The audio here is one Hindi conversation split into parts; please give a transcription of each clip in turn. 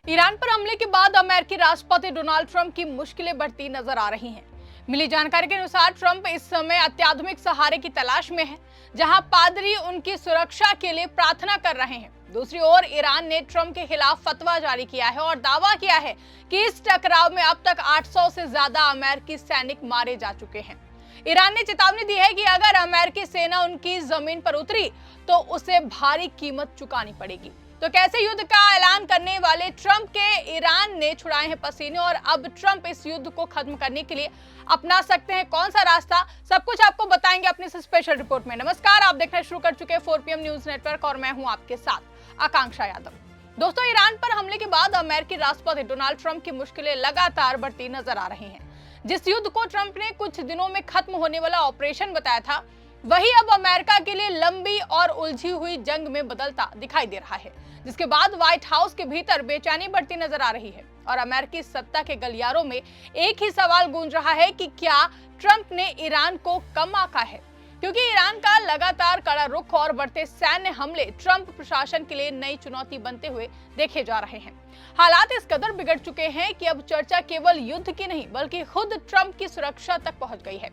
ईरान पर हमले के बाद अमेरिकी राष्ट्रपति डोनाल्ड ट्रंप की मुश्किलें बढ़ती नजर आ रही हैं। मिली जानकारी के अनुसार ट्रंप इस समय अत्याधुनिक सहारे की तलाश में हैं, जहां पादरी उनकी सुरक्षा के लिए प्रार्थना कर रहे हैं। दूसरी ओर ईरान ने ट्रंप के खिलाफ फतवा जारी किया है और दावा किया है कि इस टकराव में अब तक 800 से ज्यादा अमेरिकी सैनिक मारे जा चुके हैं। ईरान ने चेतावनी दी है कि अगर अमेरिकी सेना उनकी जमीन पर उतरी तो उसे भारी कीमत चुकानी पड़ेगी। तो कैसे युद्ध का ऐलान करने वाले ट्रंप के ईरान ने छुड़ाए हैं पसीने और अब ट्रंप इस युद्ध को खत्म करने के लिए अपना सकते हैं कौन सा रास्ता, सब कुछ आपको बताएंगे अपनी इस स्पेशल रिपोर्ट में। नमस्कार, आप देखना शुरू कर चुके हैं 4 PM न्यूज नेटवर्क और मैं हूं आपके साथ आकांक्षा यादव। दोस्तों, ईरान पर हमले के बाद अमेरिकी राष्ट्रपति डोनाल्ड ट्रंप की मुश्किलें लगातार बढ़ती नजर आ रही हैं। जिस युद्ध को ट्रंप ने कुछ दिनों में खत्म होने वाला ऑपरेशन बताया था, वही अब अमेरिका के लिए लंबी और उलझी हुई जंग में बदलता दिखाई दे रहा है, जिसके बाद व्हाइट हाउस के भीतर बेचैनी बढ़ती नजर आ रही है और अमेरिकी सत्ता के गलियारों में एक ही सवाल गूंज रहा है कि क्या ट्रंप ने ईरान को कम आंका है, क्योंकि ईरान का लगातार कड़ा रुख और बढ़ते सैन्य हमले ट्रंप प्रशासन के लिए नई चुनौती बनते हुए देखे जा रहे हैं। हालात इस कदर बिगड़ चुके हैं कि अब चर्चा केवल युद्ध की नहीं बल्कि खुद ट्रंप की सुरक्षा तक पहुंच गई है।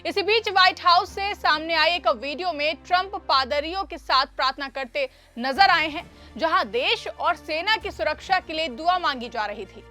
इसी बीच व्हाइट हाउस से सामने आई एक वीडियो में ट्रंप पादरियों के साथ प्रार्थना करते नजर आए हैं, जहां देश और सेना की सुरक्षा के लिए दुआ मांगी जा रही थी।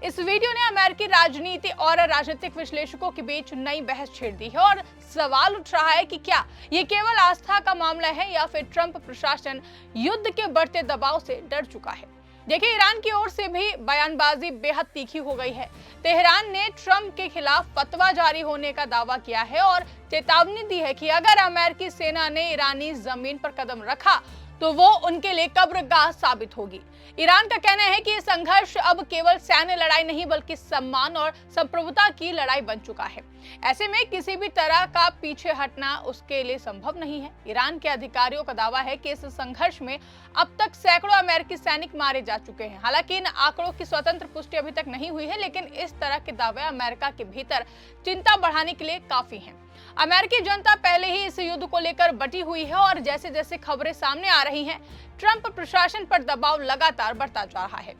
इस वीडियो ने अमेरिकी राजनीति और राजनीतिक विश्लेषकों के बीच नई बहस छेड़ दी है और सवाल उठ रहा है कि क्या ये केवल आस्था का मामला है या फिर ट्रंप प्रशासन युद्ध के बढ़ते दबाव से डर चुका है। देखिए, ईरान की ओर से भी बयानबाजी बेहद तीखी हो गई है। तेहरान ने ट्रंप के खिलाफ फतवा जारी होने का दावा किया है और चेतावनी दी है कि अगर अमेरिकी सेना ने ईरानी जमीन पर कदम रखा तो वो उनके लिए कब्रगाह साबित होगी। ईरान का कहना है कि ये संघर्ष अब केवल सैन्य लड़ाई नहीं बल्कि सम्मान और संप्रभुता की लड़ाई बन चुका है। ऐसे में किसी भी तरह का पीछे हटना उसके लिए संभव नहीं है। ईरान के अधिकारियों का दावा है कि इस संघर्ष में अब तक सैकड़ों अमेरिकी सैनिक मारे जा चुके हैं। हालांकि इन आंकड़ों की स्वतंत्र पुष्टि अभी तक नहीं हुई है, लेकिन इस तरह के दावे अमेरिका के भीतर चिंता बढ़ाने के लिए काफी हैं। अमेरिकी जनता पहले ही इस युद्ध को लेकर बटी हुई है और जैसे जैसे खबरें सामने आ रही हैं, ट्रंप प्रशासन पर दबाव लगातार बढ़ता जा रहा है।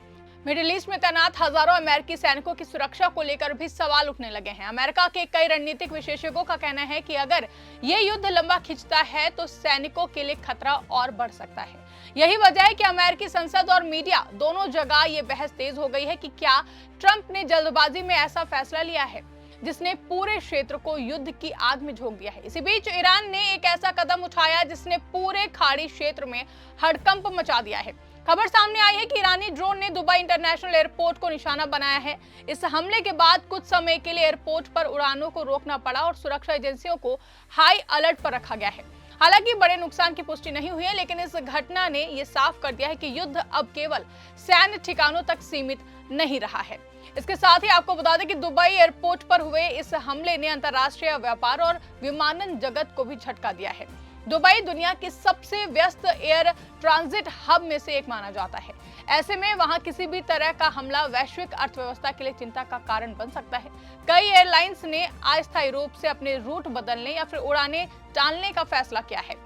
मिडिल ईस्ट में तैनात हजारों अमेरिकी सैनिकों की सुरक्षा को लेकर भी सवाल उठने लगे हैं। अमेरिका के कई रणनीतिक विशेषज्ञों का कहना है कि अगर ये युद्ध लंबा खिंचता है तो सैनिकों के लिए खतरा और बढ़ सकता है। यही वजह है कि अमेरिकी संसद और मीडिया दोनों जगह ये बहस तेज हो गई है कि क्या ट्रंप ने जल्दबाजी में ऐसा फैसला लिया है जिसने पूरे क्षेत्र को युद्ध की आग में झोंक दिया है। इसी बीच ईरान ने एक ऐसा कदम उठाया जिसने पूरे खाड़ी क्षेत्र में हड़कंप मचा दिया है। खबर सामने आई है कि ईरानी ड्रोन ने दुबई इंटरनेशनल एयरपोर्ट को निशाना बनाया है। इस हमले के बाद कुछ समय के लिए एयरपोर्ट पर उड़ानों को रोकना पड़ा और सुरक्षा एजेंसियों को हाई अलर्ट पर रखा गया है। हालांकि बड़े नुकसान की पुष्टि नहीं हुई है, लेकिन इस घटना ने यह साफ कर दिया है कि युद्ध अब केवल सैन्य ठिकानों तक सीमित नहीं रहा है। इसके साथ ही आपको बता दें कि दुबई एयरपोर्ट पर हुए इस हमले ने अंतर्राष्ट्रीय व्यापार और विमानन जगत को भी झटका दिया है। दुबई दुनिया की सबसे व्यस्त एयर ट्रांजिट हब में से एक माना जाता है। ऐसे में वहां किसी भी तरह का हमला वैश्विक अर्थव्यवस्था के लिए चिंता का कारण बन सकता है। कई एयरलाइंस ने अस्थायी रूप से अपने रूट बदलने या फिर उड़ानें टालने का फैसला किया है।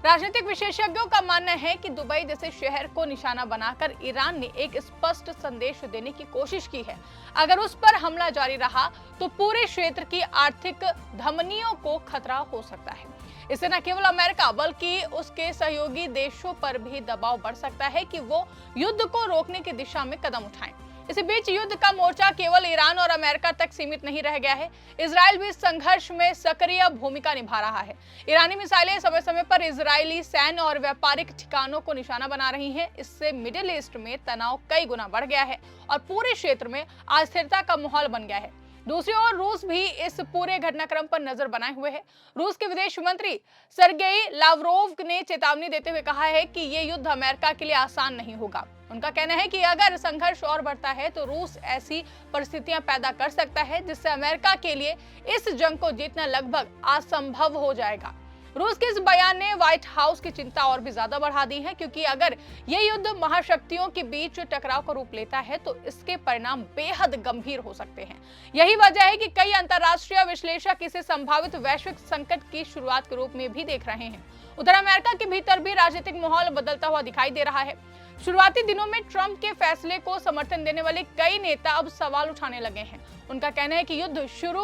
राजनीतिक विशेषज्ञों का मानना है कि दुबई जैसे शहर को निशाना बनाकर ईरान ने एक स्पष्ट संदेश देने की कोशिश की है। अगर उस पर हमला जारी रहा तो पूरे क्षेत्र की आर्थिक धमनियों को खतरा हो सकता है। इससे न केवल अमेरिका बल्कि उसके सहयोगी देशों पर भी दबाव बढ़ सकता है कि वो युद्ध को रोकने की दिशा में कदम उठाएं। इसी बीच युद्ध का मोर्चा केवल ईरान और अमेरिका तक सीमित नहीं रह गया है। इजराइल भी इस संघर्ष में सक्रिय भूमिका निभा रहा है। ईरानी मिसाइलें समय समय पर इजरायली सैन्य और व्यापारिक ठिकानों को निशाना बना रही हैं। इससे मिडिल ईस्ट में तनाव कई गुना बढ़ गया है और पूरे क्षेत्र में अस्थिरता का माहौल बन गया है। दूसरी ओर रूस भी इस पूरे घटनाक्रम पर नजर बनाए हुए है। रूस के विदेश मंत्री सर्गेई लावरोव ने चेतावनी देते हुए कहा है कि ये युद्ध अमेरिका के लिए आसान नहीं होगा। उनका कहना है कि अगर संघर्ष और बढ़ता है तो रूस ऐसी परिस्थितियां पैदा कर सकता है जिससे अमेरिका के लिए इस जंग को जीतना लगभग असंभव हो जाएगा। रूस के इस बयान ने व्हाइट हाउस की चिंता और भी ज्यादा बढ़ा दी है, क्योंकि अगर ये युद्ध महाशक्तियों के बीच टकराव का रूप लेता है तो इसके परिणाम बेहद गंभीर हो सकते हैं। यही वजह है कि कई अंतर्राष्ट्रीय विश्लेषक इसे संभावित वैश्विक संकट की शुरुआत के रूप में भी देख रहे हैं। उधर अमेरिका के भीतर भी राजनीतिक माहौल बदलता हुआ दिखाई दे रहा है। शुरुआती दिनों में ट्रंप के फैसले को समर्थन देने वाले कई नेता अब सवाल उठाने लगे हैं। उनका कहना है कि युद्ध शुरू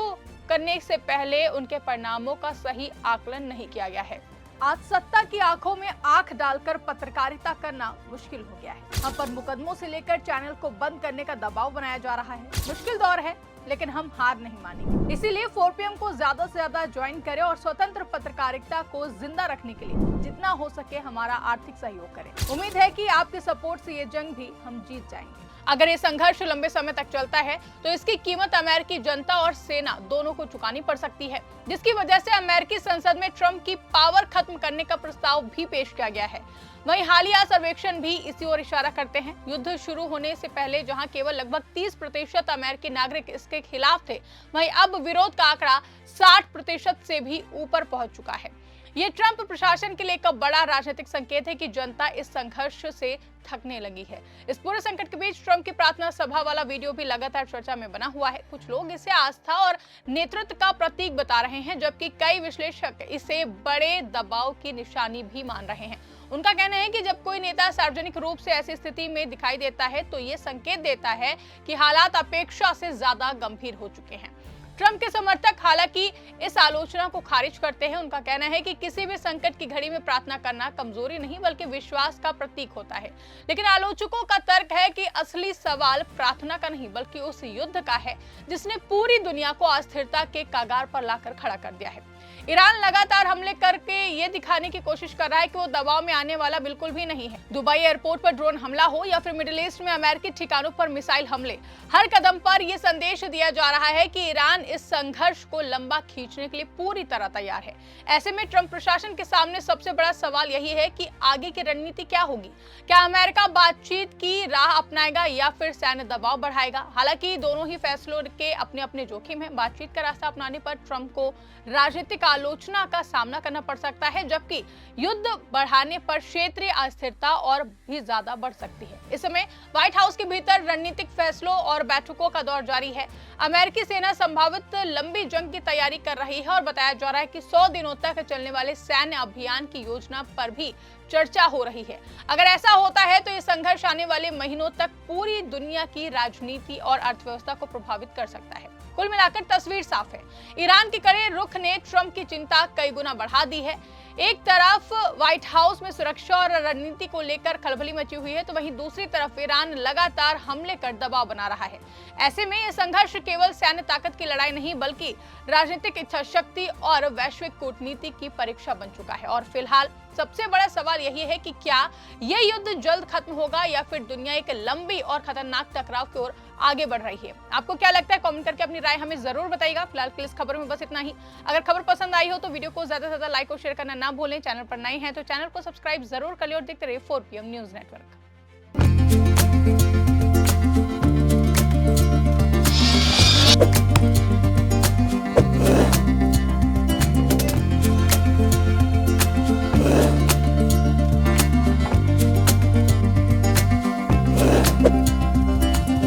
करने से पहले उनके परिणामों का सही आकलन नहीं किया गया है। आज सत्ता की आंखों में आंख डालकर पत्रकारिता करना मुश्किल हो गया है। हम पर मुकदमों से लेकर चैनल को बंद करने का दबाव बनाया जा रहा है। मुश्किल दौर है, लेकिन हम हार नहीं मानेंगे। इसीलिए 4PM को ज्यादा से ज्यादा ज्वाइन करें और स्वतंत्र पत्रकारिता को जिंदा रखने के लिए जितना हो सके हमारा आर्थिक सहयोग करें। उम्मीद है कि आपके सपोर्ट से ये जंग भी हम जीत जाएंगे। अगर ये संघर्ष लंबे समय तक चलता है तो इसकी कीमत अमेरिकी जनता और सेना दोनों को चुकानी पड़ सकती है, जिसकी वजह से अमेरिकी संसद में ट्रंप की पावर खत्म करने का प्रस्ताव भी पेश किया गया है। वहीं हालिया सर्वेक्षण भी इसी ओर इशारा करते हैं। युद्ध शुरू होने से पहले जहां केवल लगभग 30% अमेरिकी नागरिक इसके खिलाफ थे, वहीं अब विरोध का आंकड़ा 60% से भी ऊपर पहुंच चुका है। ये ट्रंप प्रशासन के लिए एक बड़ा राजनीतिक संकेत है कि जनता इस संघर्ष से थकने लगी है। इस पूरे संकट के बीच ट्रंप की प्रार्थना सभा वाला वीडियो भी लगातार चर्चा में बना हुआ है। कुछ लोग इसे आस्था और नेतृत्व का प्रतीक बता रहे हैं, जबकि कई विश्लेषक इसे बड़े दबाव की निशानी भी मान रहे हैं। उनका कहना है कि जब कोई नेता सार्वजनिक रूप से ऐसी स्थिति में दिखाई देता है तो ये संकेत देता है कि हालात अपेक्षा से ज्यादा गंभीर हो चुके हैं। ट्रंप के समर्थक हालांकि इस आलोचना को खारिज करते हैं। उनका कहना है कि किसी भी संकट की घड़ी में प्रार्थना करना कमजोरी नहीं बल्कि विश्वास का प्रतीक होता है। लेकिन आलोचकों का तर्क है कि असली सवाल प्रार्थना का नहीं बल्कि उस युद्ध का है जिसने पूरी दुनिया को अस्थिरता के कगार पर लाकर खड़ा कर दिया है। ईरान लगातार हमले करके ये दिखाने की कोशिश कर रहा है कि वो दबाव में आने वाला बिल्कुल भी नहीं है। दुबई एयरपोर्ट पर ड्रोन हमला हो या फिर मिडिल ईस्ट में अमेरिकी ठिकानों पर मिसाइल हमले, हर कदम पर यह संदेश दिया जा रहा है कि ईरान इस संघर्ष को लंबा खींचने के लिए पूरी तरह तैयार है। ऐसे में ट्रंप प्रशासन के सामने सबसे बड़ा सवाल यही है कि आगे की रणनीति क्या होगी। क्या अमेरिका बातचीत की राह अपनाएगा या फिर सैन्य दबाव बढ़ाएगा? हालांकि दोनों ही फैसलों के अपने अपने जोखिम है। बातचीत का रास्ता अपनाने पर ट्रंप को राजनीतिक आलोचना का सामना करना पड़ सकता है, जबकि युद्ध बढ़ाने पर क्षेत्रीय अस्थिरता और भी ज्यादा बढ़ सकती है। इस समय व्हाइट हाउस के भीतर रणनीतिक फैसलों और बैठकों का दौर जारी है। अमेरिकी सेना संभावित लंबी जंग की तैयारी कर रही है और बताया जा रहा है कि 100 दिनों तक चलने वाले सैन्य अभियान की योजना पर भी चर्चा हो रही है। अगर ऐसा होता है तो ये संघर्ष आने वाले महीनों तक पूरी दुनिया की राजनीति और अर्थव्यवस्था को प्रभावित कर सकता है। कुल मिलाकर तस्वीर साफ है। ईरान के कड़े रुख ने ट्रंप की चिंता कई गुना बढ़ा दी है। एक तरफ व्हाइट हाउस में सुरक्षा और रणनीति को लेकर खलबली मची हुई है, तो वहीं दूसरी तरफ ईरान लगातार हमले कर दबाव बना रहा है। ऐसे में यह संघर्ष केवल सैन्य ताकत की लड़ाई नहीं बल्कि राजनीतिक इच्छा शक्ति और वैश्विक कूटनीति की परीक्षा बन चुका है। और फिलहाल सबसे बड़ा सवाल यही है कि क्या यह युद्ध जल्द खत्म होगा या फिर दुनिया एक लंबी और खतरनाक टकराव की ओर आगे बढ़ रही है। आपको क्या लगता है? कमेंट करके अपनी राय हमें जरूर बताइएगा। फिलहाल के इस खबर में बस इतना ही। अगर खबर पसंद आई हो तो वीडियो को ज्यादा से ज्यादा लाइक और शेयर करना ना भूलें। चैनल पर नए हैं तो चैनल को सब्सक्राइब जरूर कर लें और देखते रहिए 4PM न्यूज नेटवर्क।